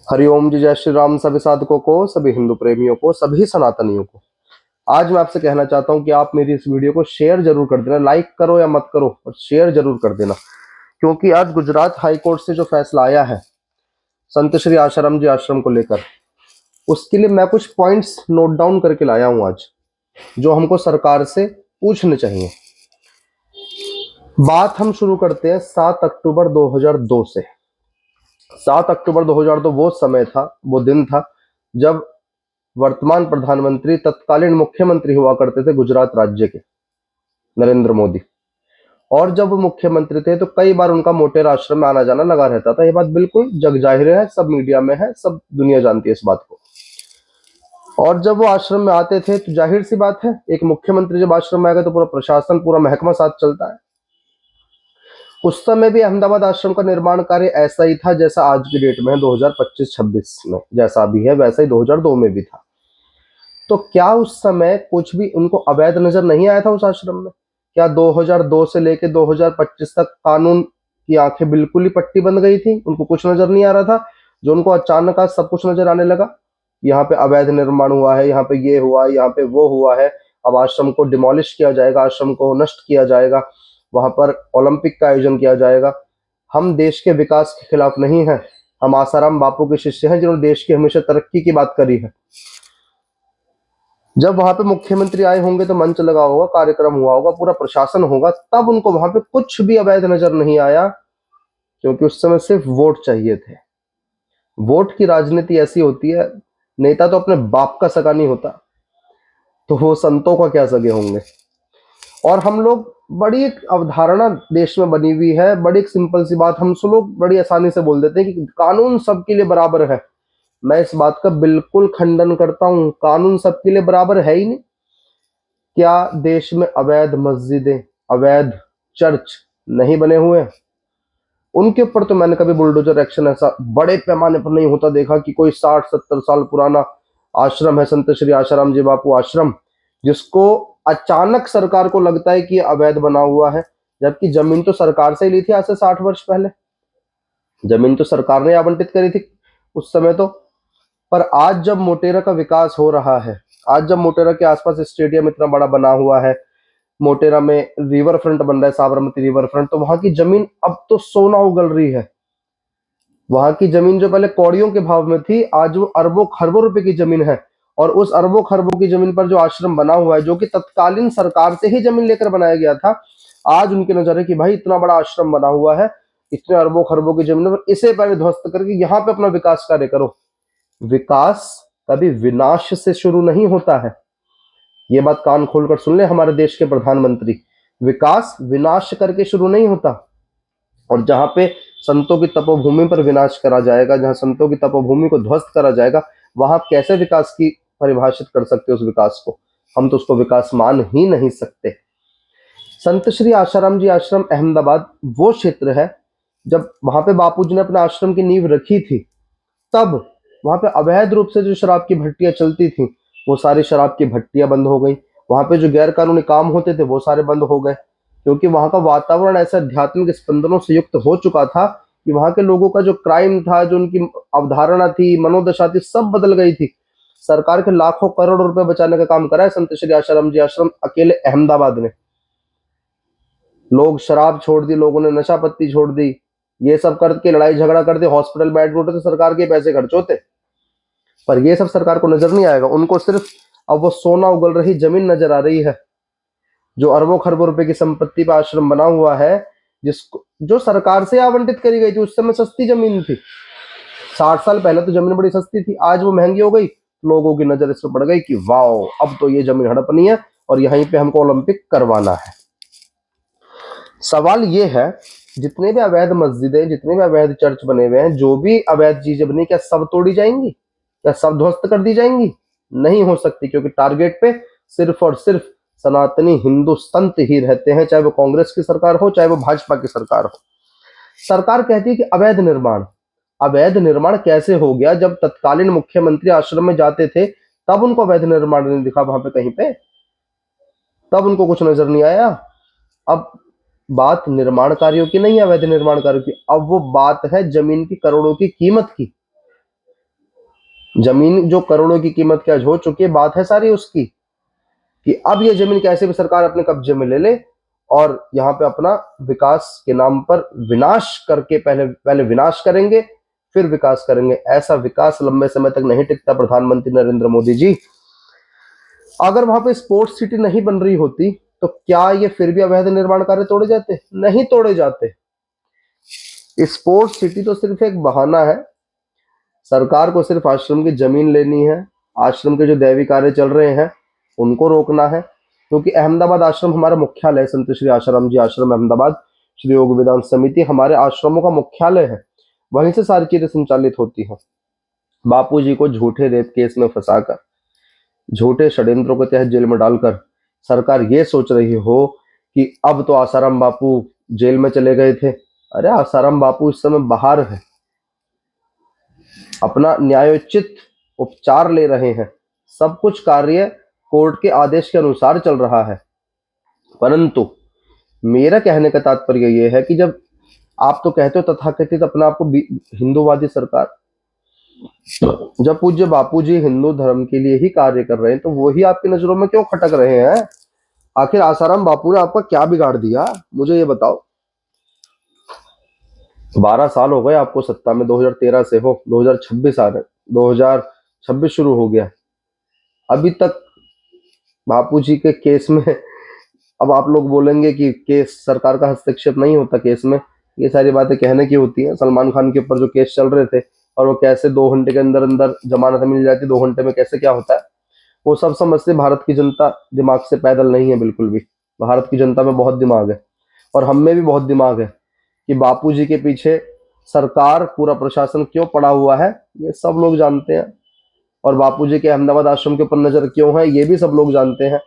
हरिओम जी, जय श्री राम। सभी साधकों को, सभी हिंदू प्रेमियों को, सभी सनातनियों को आज मैं आपसे कहना चाहता हूं कि आप मेरी इस वीडियो को शेयर जरूर कर देना। लाइक करो या मत करो, पर शेयर जरूर कर देना, क्योंकि आज गुजरात हाई कोर्ट से जो फैसला आया है संत श्री आशाराम जी आश्रम को लेकर, उसके लिए मैं कुछ पॉइंट्स नोट डाउन करके लाया हूं आज, जो हमको सरकार से पूछने चाहिए। बात हम शुरू करते हैं 7 अक्टूबर 2002 से। 7 अक्टूबर 2002 वो समय था, वो दिन था जब वर्तमान प्रधानमंत्री तत्कालीन मुख्यमंत्री हुआ करते थे गुजरात राज्य के, नरेंद्र मोदी। और जब वो मुख्यमंत्री थे तो कई बार उनका मोटेरा आश्रम में आना जाना लगा रहता था। ये बात बिल्कुल जग जाहिर है, सब मीडिया में है, सब दुनिया जानती है इस बात को। और जब वो आश्रम में आते थे तो जाहिर सी बात है, एक मुख्यमंत्री जब आश्रम में आएगा तो पूरा प्रशासन, पूरा महकमा साथ चलता है। उस समय भी अहमदाबाद आश्रम का निर्माण कार्य ऐसा ही था जैसा आज की डेट में है, 2025-26 में जैसा अभी है वैसा ही 2002 में भी था। तो क्या उस समय कुछ भी उनको अवैध नजर नहीं आया था उस आश्रम में? क्या 2002 से लेकर 2025 तक कानून की आंखें बिल्कुल ही पट्टी बंद गई थी? उनको कुछ नजर नहीं आ रहा था? जो उनको अचानक आज सब कुछ नजर आने लगा, यहाँ पे अवैध निर्माण हुआ है, यहाँ पे ये हुआ, यहाँ पे वो हुआ है, अब आश्रम को डिमोलिश किया जाएगा, आश्रम को नष्ट किया जाएगा, वहां पर ओलंपिक का आयोजन किया जाएगा। हम देश के विकास के खिलाफ नहीं है, हम आसाराम बापू के शिष्य हैं जिन्होंने देश की हमेशा तरक्की की बात करी है। जब वहां पे मुख्यमंत्री आए होंगे तो मंच लगा होगा, कार्यक्रम हुआ होगा, पूरा प्रशासन होगा, तब उनको वहां पे कुछ भी अवैध नजर नहीं आया, क्योंकि उस समय सिर्फ वोट चाहिए थे। वोट की राजनीति ऐसी होती है, नेता तो अपने बाप का सगा नहीं होता, तो वो संतों का क्या सगे होंगे। और हम लोग, बड़ी एक अवधारणा देश में बनी हुई है, बड़ी एक सिंपल सी बात हम सब लोग बड़ी आसानी से बोल देते हैं कि कानून सबके लिए बराबर है। मैं इस बात का बिल्कुल खंडन करता हूं, कानून सबके लिए बराबर है ही नहीं। क्या देश में अवैध मस्जिदें, अवैध चर्च नहीं बने हुए हैं? उनके ऊपर तो मैंने कभी बुलडोजर एक्शन ऐसा बड़े पैमाने पर नहीं होता देखा कि कोई 60-70 साल पुराना आश्रम है, संत श्री आशाराम जी बापू आश्रम, जिसको अचानक सरकार को लगता है कि अवैध बना हुआ है, जबकि जमीन तो सरकार से ही ली थी आज से 60 वर्ष पहले। जमीन तो सरकार ने आवंटित करी थी उस समय तो। पर आज जब मोटेरा का विकास हो रहा है, आज जब मोटेरा के आसपास स्टेडियम इतना बड़ा बना हुआ है, मोटेरा में रिवर फ्रंट बन रहा है, साबरमती रिवर फ्रंट, तो वहां की जमीन अब तो सोना उगल रही है। वहां की जमीन जो पहले कौड़ियों के भाव में थी, आज वो अरबों खरबों रुपए की जमीन है। और उस अरबों खरबों की जमीन पर जो आश्रम बना हुआ है, जो कि तत्कालीन सरकार से ही जमीन लेकर बनाया गया था, आज उनकी नजर है कि भाई इतना बड़ा आश्रम बना हुआ है, इतने अरबों खरबों की जमीन पर, इसे पहले ध्वस्त करके यहाँ पे अपना विकास कार्य करो। विकास कभी विनाश से शुरू नहीं होता है, ये बात कान खोलकर सुन ले हमारे देश के प्रधानमंत्री। विकास विनाश करके शुरू नहीं होता। और जहां पे संतों की तपोभूमि पर विनाश करा जाएगा, जहां संतों की तपोभूमि को ध्वस्त करा जाएगा, वहां कैसे विकास की परिभाषित कर सकते उस विकास को? हम तो उसको विकास मान ही नहीं सकते। संत श्री आशाराम जी आश्रम अहमदाबाद वो क्षेत्र है, जब वहां पे बापूजी ने अपने आश्रम की नींव रखी थी, तब वहां पे अवैध रूप से जो शराब की भट्टियां चलती थी, वो सारी शराब की भट्टियां बंद हो गई। वहां पे जो गैर कानूनी काम होते थे वो सारे बंद हो गए, क्योंकि वहां का वातावरण ऐसा आध्यात्मिक स्पंदनों से युक्त हो चुका था कि वहां के लोगों का जो क्राइम था, जो उनकी अवधारणा थी, मनोदशा थी, सब बदल गई थी। सरकार के लाखों करोड़ रुपए बचाने का काम करा है संत श्री आशाराम जी आश्रम अकेले अहमदाबाद ने। लोग शराब छोड़ दी, लोगों ने नशा पत्ती छोड़ दी, ये सब करके लड़ाई झगड़ा करते, हॉस्पिटल में एडमिट होते, सरकार के पैसे खर्च होते। पर ये सब सरकार को नजर नहीं आएगा, उनको सिर्फ अब वो सोना उगल रही जमीन नजर आ रही है, जो अरबों खरबों रुपए की संपत्ति पर आश्रम बना हुआ है, जिसको जो सरकार से आवंटित करी गई थी। उस समय सस्ती जमीन थी, 60 साल पहले तो जमीन बड़ी सस्ती थी, आज वो महंगी हो गई। लोगों की नजर इस पर पड़ गई कि वाह, अब तो ये जमीन हड़पनी है और यहीं पे हमको ओलंपिक करवाना है। सवाल ये है, जितने भी अवैध मस्जिदें, जितने भी अवैध चर्च बने हुए हैं, जो भी अवैध चीजें बनी, क्या सब तोड़ी जाएंगी? क्या सब ध्वस्त कर दी जाएंगी? नहीं हो सकती, क्योंकि टारगेट पे सिर्फ और सिर्फ सनातनी हिंदू संत ही रहते हैं, चाहे वो कांग्रेस की सरकार हो, चाहे वो भाजपा की सरकार हो। सरकार कहती है कि अवैध निर्माण। अवैध निर्माण कैसे हो गया? जब तत्कालीन मुख्यमंत्री आश्रम में जाते थे तब उनको अवैध निर्माण नहीं दिखा वहां पे कहीं पे, तब उनको कुछ नजर नहीं आया। अब बात निर्माण कार्यों की नहीं है, अवैध निर्माण कार्यों की, अब वो बात है जमीन की करोड़ों की कीमत की। जमीन जो करोड़ों की कीमत की आज हो चुकी है, बात है सारी उसकी कि अब ये जमीन कैसे भी सरकार अपने कब्जे में ले ले और यहाँ पे अपना विकास के नाम पर विनाश करके पहले पहले विनाश करेंगे फिर विकास करेंगे। ऐसा विकास लंबे समय तक नहीं टिकता प्रधानमंत्री नरेंद्र मोदी जी। अगर वहां पे स्पोर्ट्स सिटी नहीं बन रही होती तो क्या ये फिर भी अवैध निर्माण कार्य तोड़े जाते? नहीं तोड़े जाते। स्पोर्ट्स सिटी तो सिर्फ एक बहाना है। सरकार को सिर्फ आश्रम की जमीन लेनी है, आश्रम के जो दैवी कार्य चल रहे हैं उनको रोकना है, क्योंकि अहमदाबाद आश्रम हमारा मुख्यालय है। संत श्री आशाराम जी आश्रम अहमदाबाद, श्री योग वेदांत समिति हमारे आश्रमों का मुख्यालय है, वहीं से सारी चीजें संचालित होती हैं। बापू जी को झूठे रेप केस में फंसाकर, झूठे षड्यंत्रों के तहत जेल में डालकर सरकार ये सोच रही हो कि अब तो आसाराम बापू जेल में चले गए थे। अरे आसाराम बापू इस समय बाहर है, अपना न्यायोचित उपचार ले रहे हैं, सब कुछ कार्य कोर्ट के आदेश के अनुसार चल रहा है। परंतु मेरा कहने का तात्पर्य यह है कि जब आप तो कहते हो तथाकथित अपना आपको हिंदूवादी सरकार, जब पूज्य बापू जी हिंदू धर्म के लिए ही कार्य कर रहे हैं तो वही आपकी नजरों में क्यों खटक रहे हैं? आखिर आसाराम बापू ने आपका क्या बिगाड़ दिया, मुझे ये बताओ। 12 साल हो गए आपको सत्ता में, 2013 से हो, 2026 आ रहे, 2026 शुरू हो गया, अभी तक बापू जी के केस में। अब आप लोग बोलेंगे कि केस सरकार का हस्तक्षेप नहीं होता केस में, ये सारी बातें कहने की होती हैं। सलमान खान के ऊपर जो केस चल रहे थे और वो कैसे 2 घंटे के अंदर अंदर जमानत मिल जाती, 2 घंटे में कैसे क्या होता है, वो सब समझते। भारत की जनता दिमाग से पैदल नहीं है बिल्कुल भी। भारत की जनता में बहुत दिमाग है और हम में भी बहुत दिमाग है कि बापू जी के पीछे सरकार पूरा प्रशासन क्यों पड़ा हुआ है, ये सब लोग जानते हैं। और बापू जी के अहमदाबाद आश्रम के ऊपर नजर क्यों है, ये भी सब लोग जानते हैं।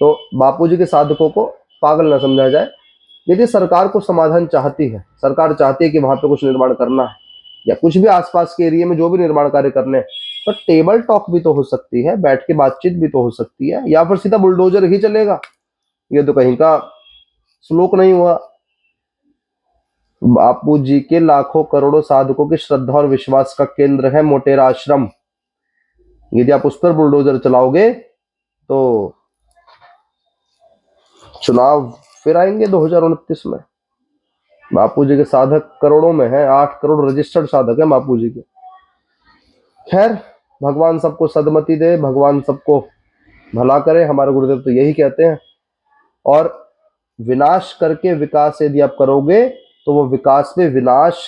तो बापू जी के साधकों को पागल न समझा जाए। यदि सरकार को समाधान चाहती है, सरकार चाहती है कि वहां पे कुछ निर्माण करना है या कुछ भी आसपास के एरिया में जो भी निर्माण कार्य करने हैं, तो टेबल टॉक भी तो हो सकती है, बैठ के बातचीत भी तो हो सकती है, या फिर सीधा बुलडोजर ही चलेगा। ये तो कहीं का श्लोक नहीं हुआ। बापू जी के लाखों करोड़ों साधकों की श्रद्धा और विश्वास का केंद्र है मोटेरा आश्रम। यदि आप उस पर बुलडोजर चलाओगे तो चुनाव फिर आएंगे 2029 में। बापू जी के साधक करोड़ों में है, 8 करोड़ रजिस्टर्ड साधक है बापू जी के। खैर, भगवान सबको सदमति दे, भगवान सबको भला करे, हमारे गुरुदेव तो यही कहते हैं। और विनाश करके विकास यदि आप करोगे तो वो विकास में विनाश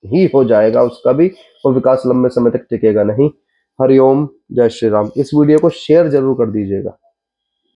ही हो जाएगा, उसका भी वो विकास लंबे समय तक टिकेगा नहीं। हरिओम, जय श्री राम। इस वीडियो को शेयर जरूर कर दीजिएगा।